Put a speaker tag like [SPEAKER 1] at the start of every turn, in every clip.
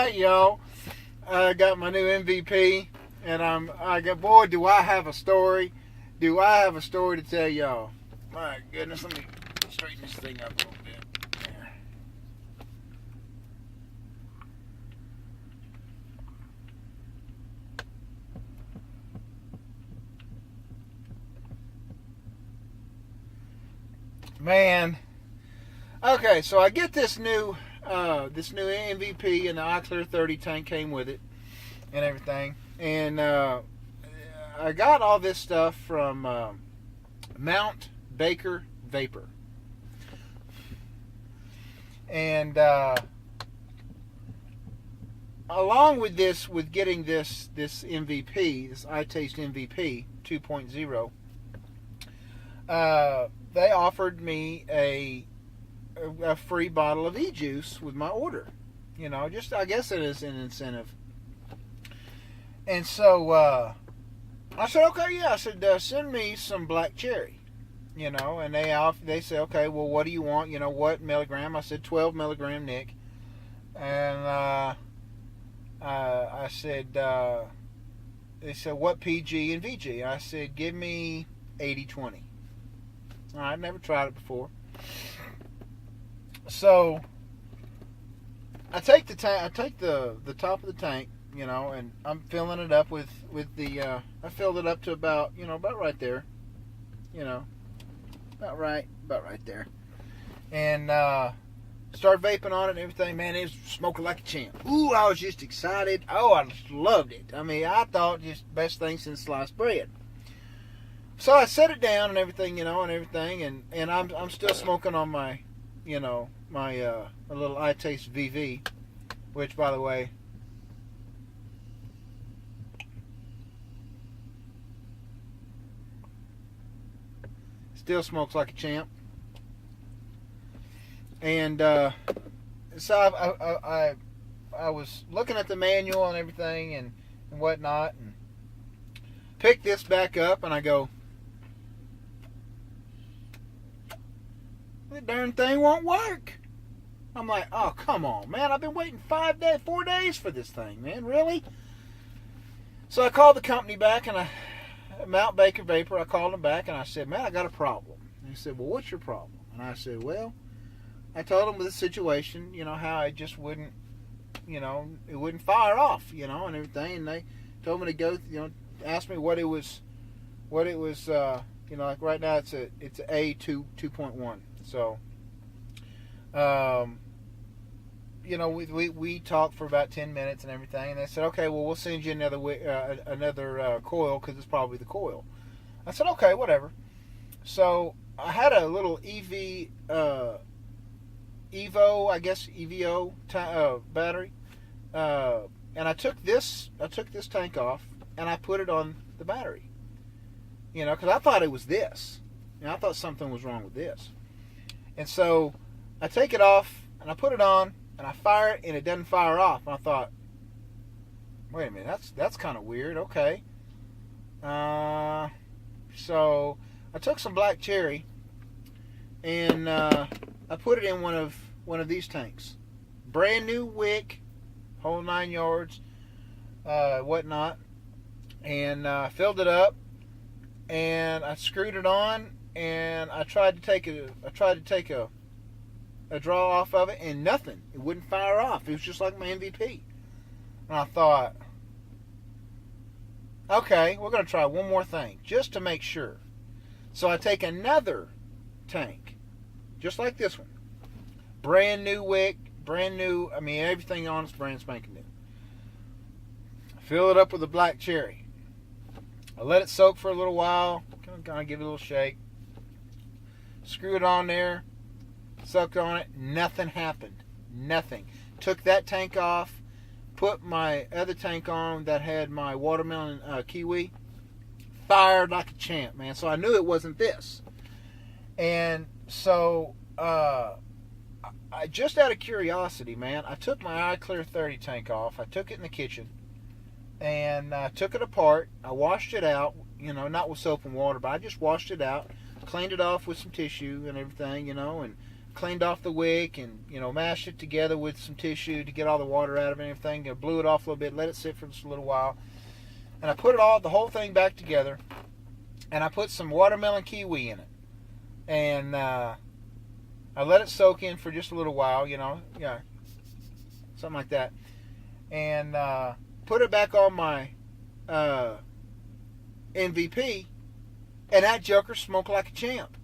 [SPEAKER 1] Yo, I got my new MVP, and boy, do I have a story. Do I have a story to tell y'all. My goodness, let me straighten this thing up a little bit. There. Man. Okay, so I get this new MVP, and the iClear 30 tank came with it and everything. And I got all this stuff from Mount Baker Vapor. And along with this, with getting this MVP, this iTaste MVP 2.0, they offered me a free bottle of e-juice with my order. You know, just I guess it is an incentive. And so I said, okay, yeah. I said, send me some black cherry. You know, and they said, okay, well, what do you want? You know, what milligram? I said 12 milligram, Nick. And I said, they said, what PG and VG? I said, give me 80-20. I'd never tried it before. So I take the tank. I take the top of the tank, you know, and I'm filling it up with the. I filled it up to about right there, you know, about right there, and start vaping on it and everything. Man, it was smoking like a champ. Ooh, I was just excited. Oh, I just loved it. I mean, I thought just best thing since sliced bread. So I set it down and everything, and I'm still smoking on my, my little iTaste VV, which, by the way, still smokes like a champ. And so I was looking at the manual and everything and whatnot, and picked this back up, and I go, the darn thing won't work. I'm like, oh, come on, man. I've been waiting 4 days for this thing, man. Really? So I called the company back, and Mount Baker Vapor, I called them back, and I said, man, I got a problem. And he said, well, what's your problem? And I said, well, I told them the situation, how I just wouldn't, it wouldn't fire off, and everything. And they told me to go, asked me what it was, like right now it's a A2.1. So, we talked for about 10 minutes and everything, and they said, okay, well, we'll send you another coil, because it's probably the coil. I said, okay, whatever. So I had a little EVO battery, and I took this tank off and I put it on the battery, because I thought it was this. I thought something was wrong with this. And so I take it off and I put it on and I fire it, and it doesn't fire off. And I thought, wait a minute, that's kind of weird. Okay. So I took some black cherry and I put it in one of these tanks. Brand new wick, whole 9 yards, whatnot. And filled it up, and I screwed it on, and I tried to take a draw off of it, and nothing. It wouldn't fire off. It was just like my MVP. And I thought, okay, we're going to try one more thing just to make sure. So I take another tank, just like this one, brand new wick, brand new. I mean, everything on it's brand spanking new. Fill it up with the black cherry. I let it soak for a little while, kind of give it a little shake. Screw it on there, sucked on it, nothing happened. Nothing. Took that tank off, put my other tank on that had my watermelon kiwi, fired like a champ, man. So I knew it wasn't this. And so, I just out of curiosity, man, I took my iClear 30 tank off. I took it in the kitchen. And I took it apart. I washed it out, not with soap and water, but I just washed it out, cleaned it off with some tissue and everything, and cleaned off the wick and, mashed it together with some tissue to get all the water out of it and everything. Blew it off a little bit, let it sit for just a little while. And I put the whole thing back together. And I put some watermelon kiwi in it. And I let it soak in for just a little while, something like that. And put it back on my MVP. And that joker smoked like a champ.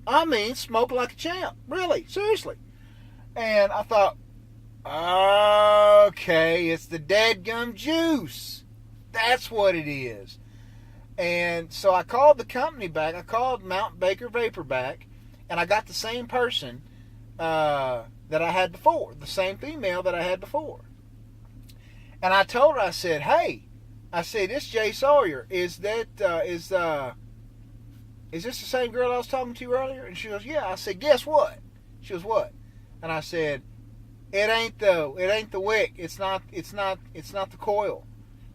[SPEAKER 1] I mean, smoked like a champ. Really, seriously. And I thought, okay, it's the dadgum juice. That's what it is. And so I called the company back. I called Mount Baker Vapor back, and I got the same person that I had before, the same female that I had before. And I told her, I said, hey, this Jay Sawyer, is this the same girl I was talking to earlier? And she goes, yeah. I said, guess what? She goes, what? And I said, it ain't the wick. It's not the coil.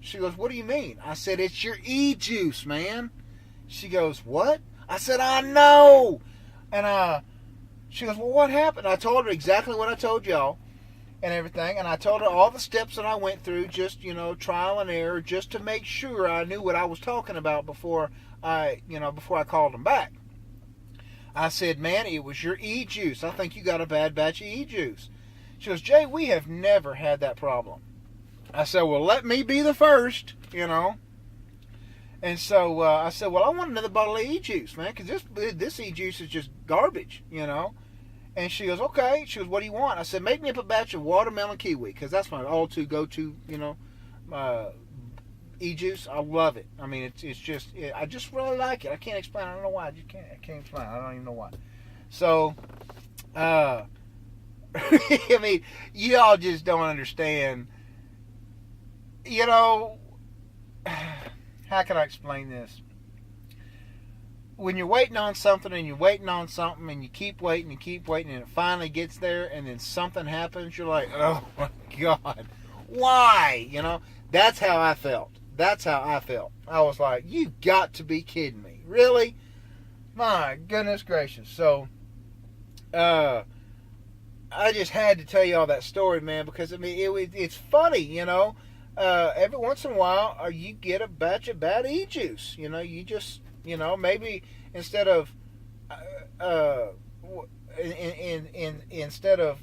[SPEAKER 1] She goes, what do you mean? I said, it's your e-juice, man. She goes, what? I said, I know. And she goes, well, what happened? I told her exactly what I told y'all and everything. And I told her all the steps that I went through, just, trial and error, just to make sure I knew what I was talking about before I called them back. I said, man, it was your e-juice. I think you got a bad batch of e-juice. She goes, Jay, we have never had that problem. I said, well, let me be the first, And so I said, well, I want another bottle of e-juice, man, because this e-juice is just garbage, And she goes, okay. She goes, what do you want? I said, make me up a batch of watermelon kiwi, because that's my all-to go-to, e-juice. I love it. I mean, it's just, I just really like it. I can't explain. I don't know why. I can't explain. I don't even know why. So, I mean, y'all just don't understand. How can I explain this? When you're waiting on something and you keep waiting and it finally gets there and then something happens, you're like, oh my God, why? That's how I felt. I was like, you got to be kidding me. Really? My goodness gracious. So, I just had to tell you all that story, man, because, I mean, it's funny, every once in a while, you get a batch of bad e-juice. You just, maybe instead of, instead of,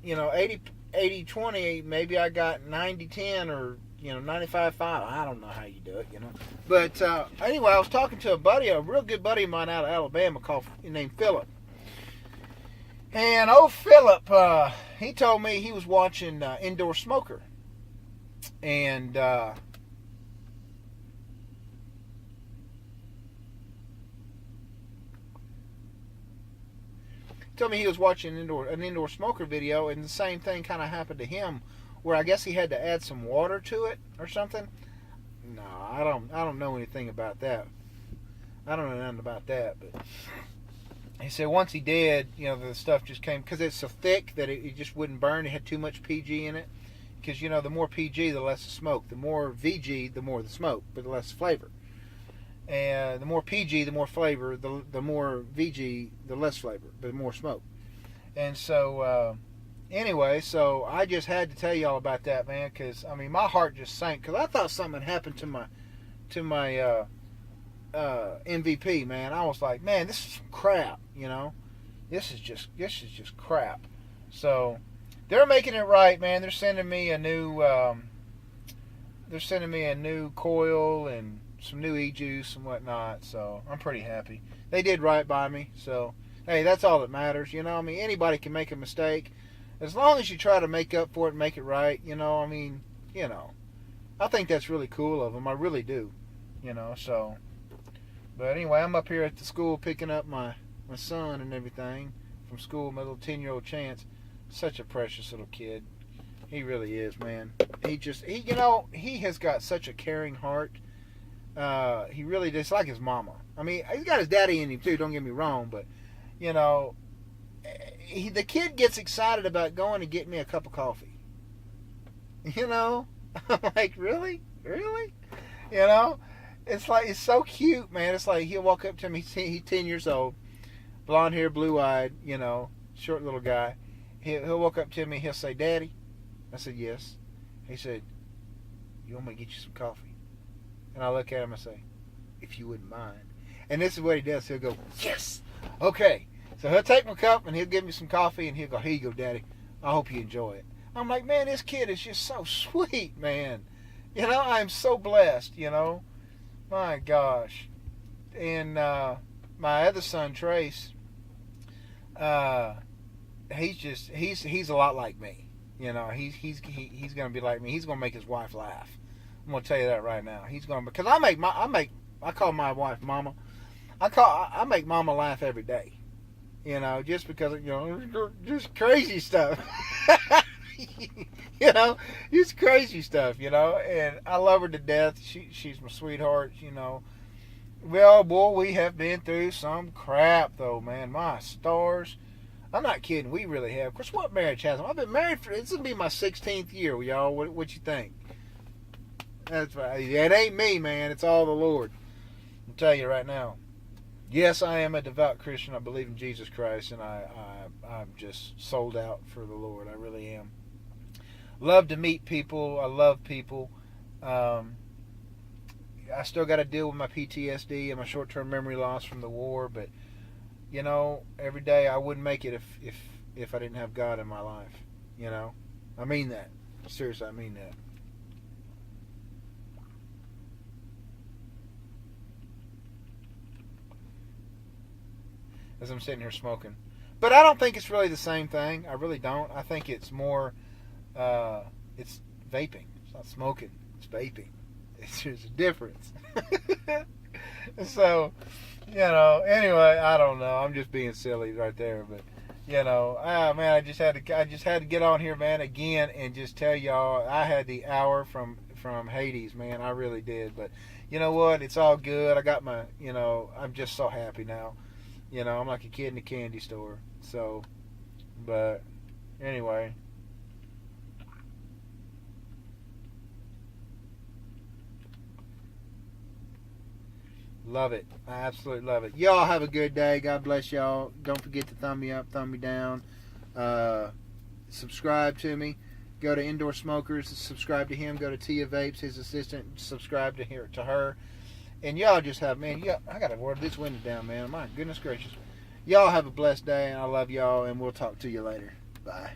[SPEAKER 1] 80-20, maybe I got 90-10 or, 95-5. I don't know how you do it, But anyway, I was talking to a real good buddy of mine out of Alabama named Philip. And old Philip, he told me he was watching Indoor Smoker. And told me he was watching an indoor smoker video, and the same thing kind of happened to him, where I guess he had to add some water to it or something. No, I don't know anything about that. I don't know nothing about that, but he said once he did, the stuff just came, because it's so thick that it just wouldn't burn. It had too much PG in it. Because, the more PG, the less the smoke. The more VG, the more the smoke, but the less flavor. And the more PG, the more flavor. The more VG, the less flavor, but more smoke. And so, anyway, so I just had to tell you all about that, man, because, I mean, my heart just sank, because I thought something had happened to my MVP, man. I was like, man, this is some crap, This is just crap. So they're making it right, man. They're sending me a new coil and some new e-juice and whatnot. So I'm pretty happy. They did right by me. So hey, that's all that matters. I mean, anybody can make a mistake, as long as you try to make up for it and make it right. I mean, I think that's really cool of them. I really do. So. But anyway, I'm up here at the school picking up my son and everything from school. My little 10-year-old Chance. Such a precious little kid. He really is, man. He has got such a caring heart. He really does, like his mama. I mean, he's got his daddy in him too, don't get me wrong, but, the kid gets excited about going and getting me a cup of coffee. I'm like, really? Really? It's like, it's so cute, man. It's like, he'll walk up to me, he's 10 years old, blonde hair, blue-eyed, short little guy. He'll walk up to me. He'll say, "Daddy." I said, "Yes." He said, "You want me to get you some coffee?" And I look at him and say, "If you wouldn't mind." And this is what he does. He'll go, "Yes, okay." So he'll take my cup and he'll give me some coffee and he'll go, "Here you go, Daddy. I hope you enjoy it." I'm like, man, this kid is just so sweet, man. You know, I'm so blessed, you know. My gosh. And my other son, Trace, he's a lot like me. You know, he's gonna be like me. He's gonna make his wife laugh. I'm gonna tell you that right now. He's gonna, because I call my wife Mama. I make Mama laugh every day. You know, just because, you know, just crazy stuff. You know, just crazy stuff, you know, and I love her to death. She's my sweetheart, you know. Well, boy, we have been through some crap, though, man. My stars. I'm not kidding. We really have. Of course, what marriage has? I've been married for, this will be my 16th year, y'all. What you think? That's right. It ain't me, man. It's all the Lord. I'll tell you right now. Yes, I am a devout Christian. I believe in Jesus Christ, and I'm just sold out for the Lord. I really am. Love to meet people. I love people. I still got to deal with my PTSD and my short-term memory loss from the war, but you know, every day I wouldn't make it if I didn't have God in my life. You know, I mean that. Seriously, I mean that. As I'm sitting here smoking. But I don't think it's really the same thing. I really don't. I think it's more, it's vaping. It's not smoking. It's vaping. There's a difference. So, you know, anyway, I don't know. I'm just being silly right there. But, you know, man, I just had to get on here, man, again and just tell y'all I had the hour from Hades, man. I really did. But, you know what? It's all good. I got my, you know, I'm just so happy now. You know, I'm like a kid in a candy store. So, but anyway. Love it. I absolutely love it. Y'all have a good day. God bless y'all. Don't forget to thumb me up, thumb me down. Subscribe to me. Go to Indoor Smokers. Subscribe to him. Go to Tia Vapes, his assistant. Subscribe to her. And y'all just have, man, I got to water this window down, man. My goodness gracious. Y'all have a blessed day, and I love y'all, and we'll talk to you later. Bye.